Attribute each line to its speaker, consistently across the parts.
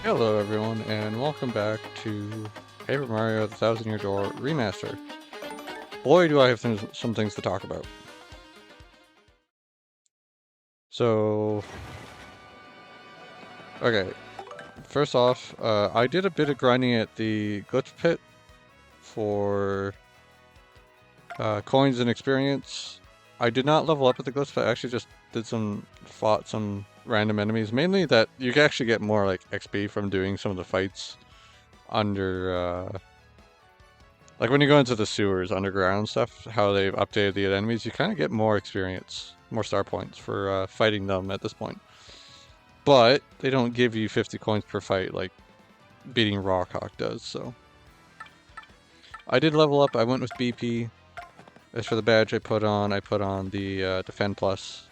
Speaker 1: Hello everyone, and welcome back to Paper Mario the Thousand Year Door Remastered. Boy, do I have some things to talk about. So, okay, first off, I did a bit of grinding at the glitch pit for coins and experience. I did not level up at the glitch pit, I actually just fought some random enemies, mainly that you can actually get more like XP from doing some of the fights under like when you go into the sewers, underground stuff, how they've updated the enemies, you kind of get more experience, more star points for fighting them at this point. But they don't give you 50 coins per fight like beating Rockhawk does, so. I did level up, I went with BP. As for the badge I put on the Defend Plus.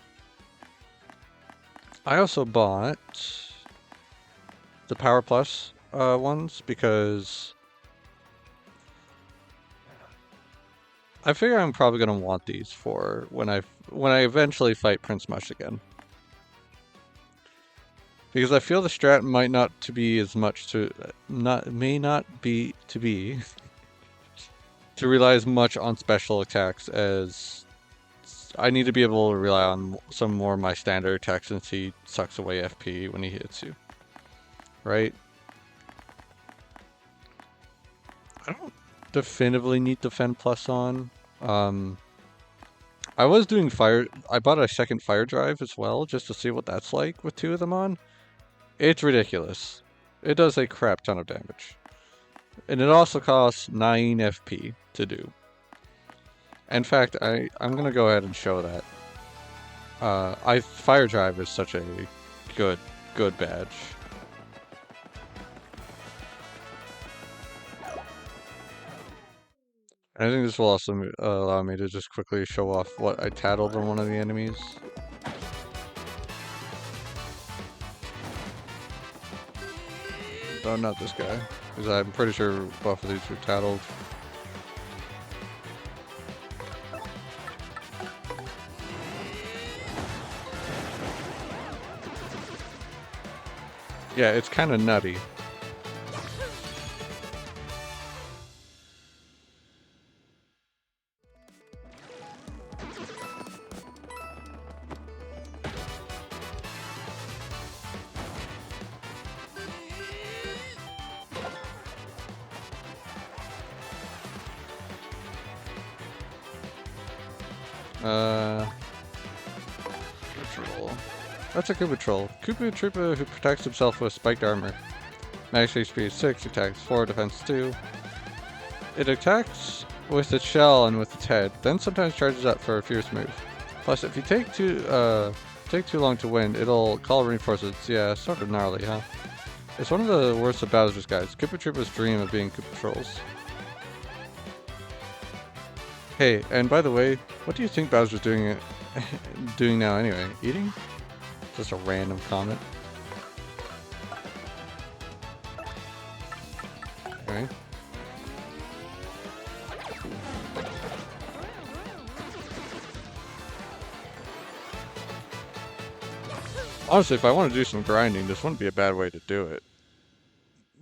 Speaker 1: I also bought the Power Plus ones because I figure I'm probably gonna want these for when I eventually fight Prince Mush again. Because I feel the strat might not to be as much to may not be to be to rely as much on special attacks as I need to be able to rely on some more of my standard attacks since he sucks away FP when he hits you. Right? I don't definitively need Defend Plus on. I was doing fire. I bought a second fire drive as well, just to see what that's like with two of them on. It's ridiculous. It does a crap ton of damage. And it also costs 9 FP to do. In fact, I'm gonna go ahead and show that. Fire drive is such a good badge. And I think this will also allow me to just quickly show off what I tattled on one of the enemies. No, not this guy, because I'm pretty sure both of these were tattled. Yeah, it's kind of nutty. Troll. That's a Koopa Troll. Koopa Troopa who protects himself with spiked armor. Max HP is 6, attacks 4, defense 2. It attacks with its shell and with its head, then sometimes charges up for a fierce move. Plus, if you take too long to win, it'll call reinforcements. Yeah, sort of gnarly, huh? It's one of the worst of Bowser's guys. Koopa Troopa's dream of being Koopa Trolls. Hey, and by the way, what do you think Bowser's doing now anyway? Eating? Just a random comment. Okay. Honestly, if I want to do some grinding, this wouldn't be a bad way to do it.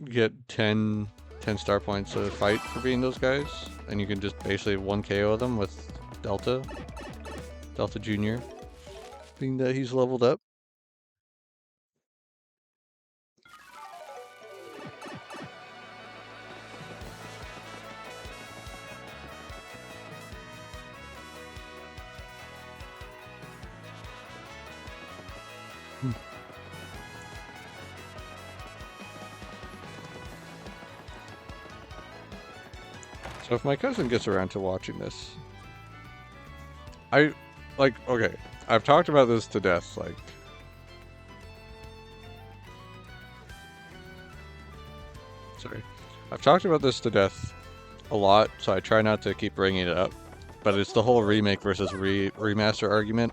Speaker 1: Get 10 star points a fight for being those guys, and you can just basically 1 KO them with Delta Jr. Being that he's leveled up. So if my cousin gets around to watching this, okay, I've talked about this to death, like, sorry. I've talked about this to death a lot, so I try not to keep bringing it up, but it's the whole remake versus remaster argument.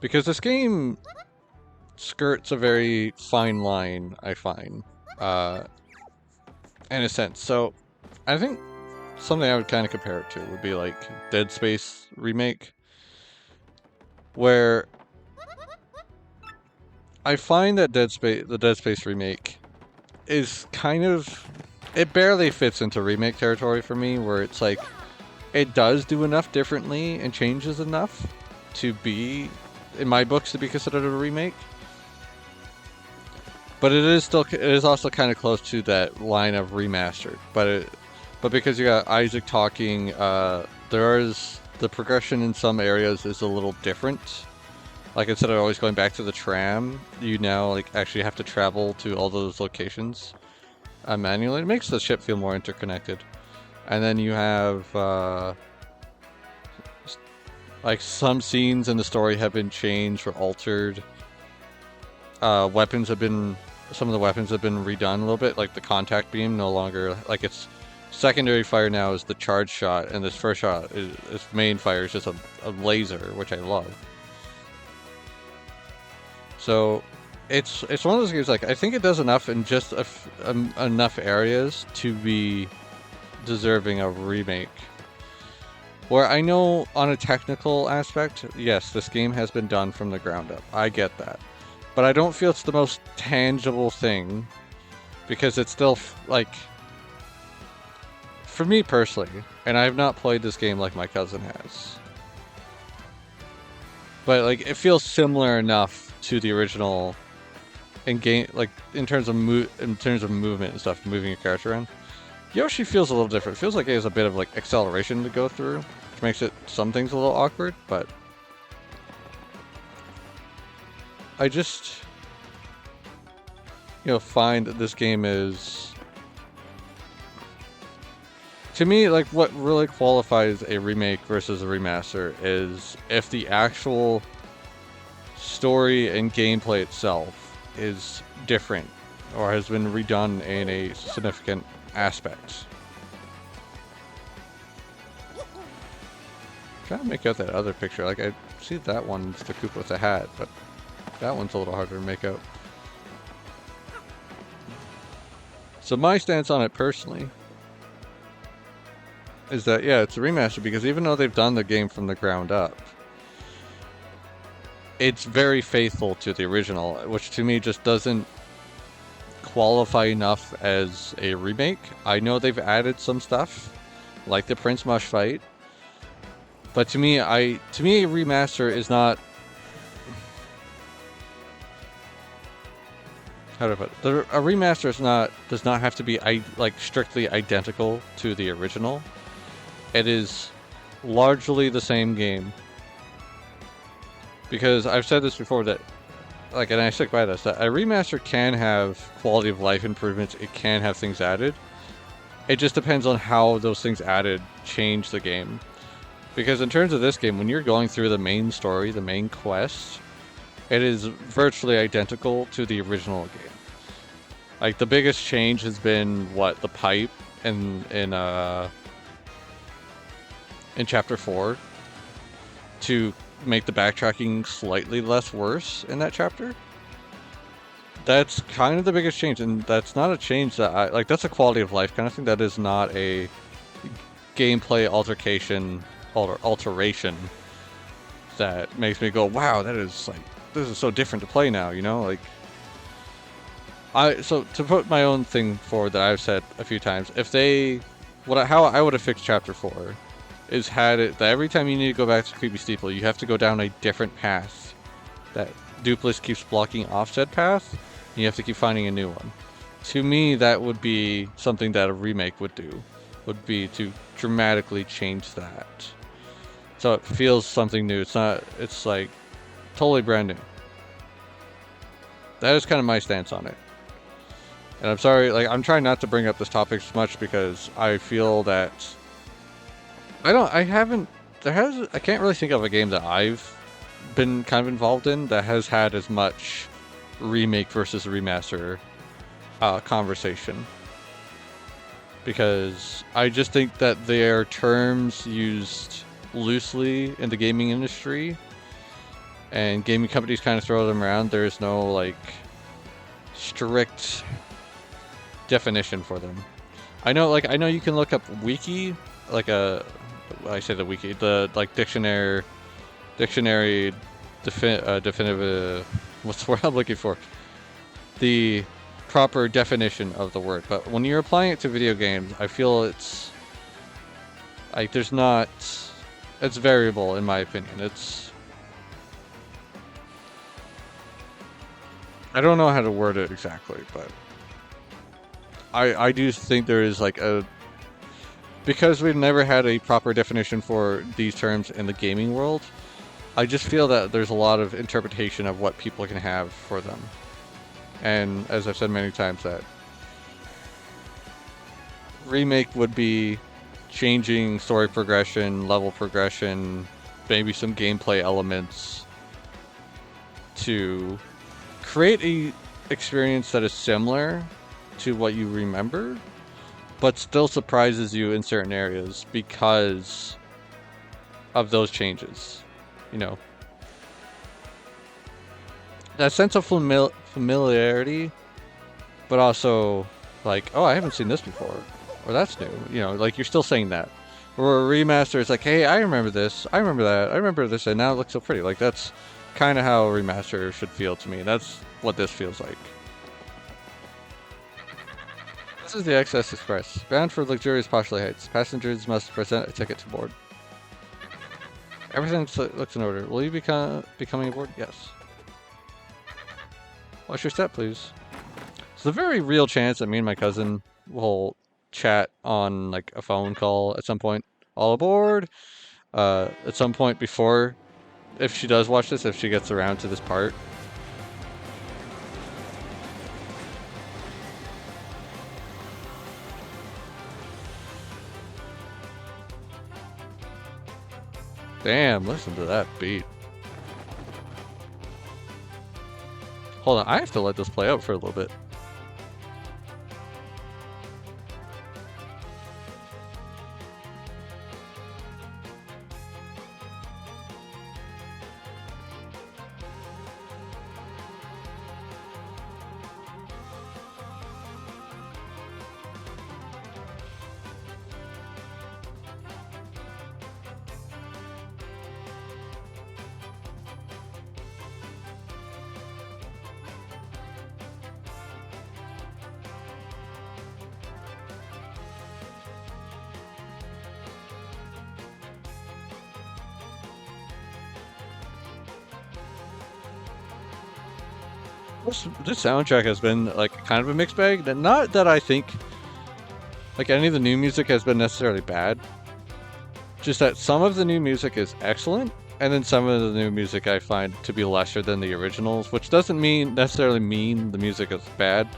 Speaker 1: Because this game skirts a very fine line, I find, in a sense. So, I think something I would kind of compare it to would be like Dead Space remake, where I find that the Dead Space remake is kind of, it barely fits into remake territory for me, where it's like it does do enough differently and changes enough to be, in my books, to be considered a remake. But it is also kind of close to that line of remastered. But because you got Isaac talking, the progression in some areas is a little different. Like, instead of always going back to the tram, you now like actually have to travel to all those locations manually. It makes the ship feel more interconnected. And then you have like some scenes in the story have been changed or altered. Some of the weapons have been redone a little bit. Like the contact beam no longer, like its secondary fire now is the charge shot, and this first shot its main fire is just a laser, which I love. So it's one of those games, like, I think it does enough in just enough areas to be deserving of remake. Where I know on a technical aspect, yes, this game has been done from the ground up. I get that. But I don't feel it's the most tangible thing, because it's still, like, for me personally, and I have not played this game like my cousin has, but like it feels similar enough to the original in game, like in terms of movement and stuff, moving your character around. Yoshi feels a little different. It feels like it has a bit of like acceleration to go through, which makes some things a little awkward, but I just, find that this game is, to me, like, what really qualifies a remake versus a remaster is if the actual story and gameplay itself is different or has been redone in a significant aspect. I'm trying to make out that other picture. Like, I see that one's the Koopa with the hat, but that one's a little harder to make out. So my stance on it personally is that, yeah, it's a remaster, because even though they've done the game from the ground up, it's very faithful to the original, which to me just doesn't qualify enough as a remake. I know they've added some stuff, like the Prince Mush fight, but to me, a remaster is not, how do I put it? A remaster does not have to be like strictly identical to the original. It is largely the same game. Because I've said this before, that, like, and I stick by this, that a remaster can have quality of life improvements, it can have things added. It just depends on how those things added change the game. Because in terms of this game, when you're going through the main story, the main quest, it is virtually identical to the original game. Like, the biggest change has been, the pipe in Chapter 4 to make the backtracking slightly less worse in that chapter. That's kind of the biggest change, and that's not a change that that's a quality of life kind of thing. That is not a gameplay alteration that makes me go, wow, this is so different to play now, like, so to put my own thing forward that I've said a few times, how I would have fixed Chapter 4 is had it that every time you need to go back to Creepy Steeple, you have to go down a different path. That Dupless keeps blocking off said path, and you have to keep finding a new one. To me, that would be something that a remake would do, would be to dramatically change that. So it feels something new. It's like totally brand new. That is kind of my stance on it. And I'm sorry, like, I'm trying not to bring up this topic as much because I feel that I can't really think of a game that I've been kind of involved in that has had as much remake versus remaster conversation. Because I just think that they are terms used loosely in the gaming industry, and gaming companies kind of throw them around. There's no, like, strict definition for them. I know you can look up wiki, like the like dictionary definitive what's the word I'm looking for? The proper definition of the word. But when you're applying it to video games, I feel it's like there's not. It's variable in my opinion. I don't know how to word it exactly, but I do think there is like because we've never had a proper definition for these terms in the gaming world, I just feel that there's a lot of interpretation of what people can have for them. And as I've said many times, that remake would be changing story progression, level progression, maybe some gameplay elements to create a experience that is similar to what you remember, but still surprises you in certain areas because of those changes. You know, that sense of familiarity, but also like, oh, I haven't seen this before, or that's new. You know, like you're still saying that. Or a remaster is like, hey, I remember this, I remember that, I remember this, and now it looks so pretty. Like that's kind of how a remaster should feel to me. That's what this feels like. This is the XS Express, bound for luxurious Poshley Heights. Passengers must present a ticket to board. Everything looks in order. Will you be coming aboard? Yes. Watch your step, please. There's a very real chance that me and my cousin will chat on like a phone call at some point. All aboard. At some point before, if she does watch this, if she gets around to this part. Damn, listen to that beat. Hold on, I have to let this play out for a little bit. This soundtrack has been like kind of a mixed bag. Not that I think like any of the new music has been necessarily bad. Just that some of the new music is excellent, and then some of the new music I find to be lesser than the originals, which doesn't necessarily mean the music is bad,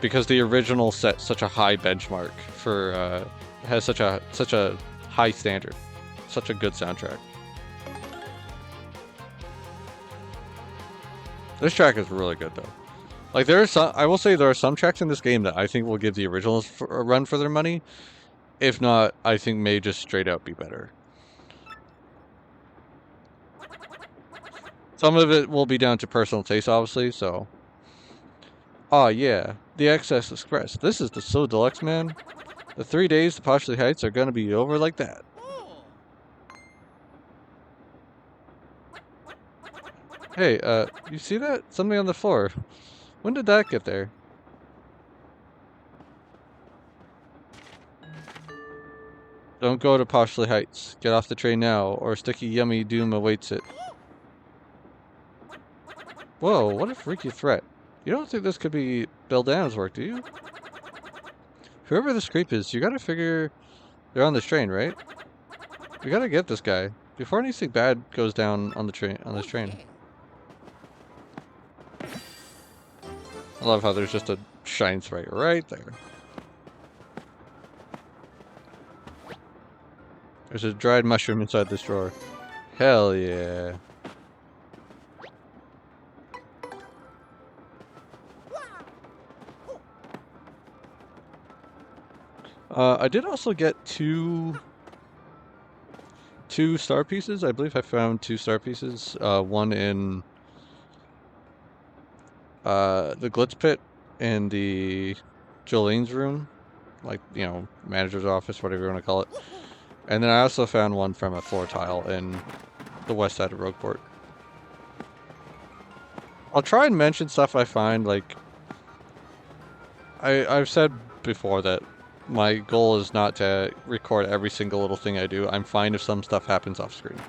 Speaker 1: because the original set such a high benchmark for has such a high standard, such a good soundtrack. This track is really good though. Like I will say there are some tracks in this game that I think will give the originals a run for their money. If not, I think may just straight out be better. Some of it will be down to personal taste, obviously, so. Oh yeah, the XS Express. This is the So Deluxe, man. The 3 days to Poshley Heights are gonna be over like that. Hey, you see that? Something on the floor. When did that get there? Don't go to Poshley Heights. Get off the train now, or sticky yummy doom awaits it. Whoa, what a freaky threat. You don't think this could be Bill Dam's work, do you? Whoever this creep is, you gotta figure they're on this train, right? We gotta get this guy before anything bad goes down on this train. I love how there's just a shine sprite right there. There's a dried mushroom inside this drawer. Hell yeah. I did also get two star pieces. I believe I found 2 star pieces. One in the Glitz Pit in the Jolene's room, like, you know, manager's office, whatever you want to call it. And then I also found one from a floor tile in the west side of Rogueport. I'll try and mention stuff I find, like... I've said before that my goal is not to record every single little thing I do. I'm fine if some stuff happens off screen.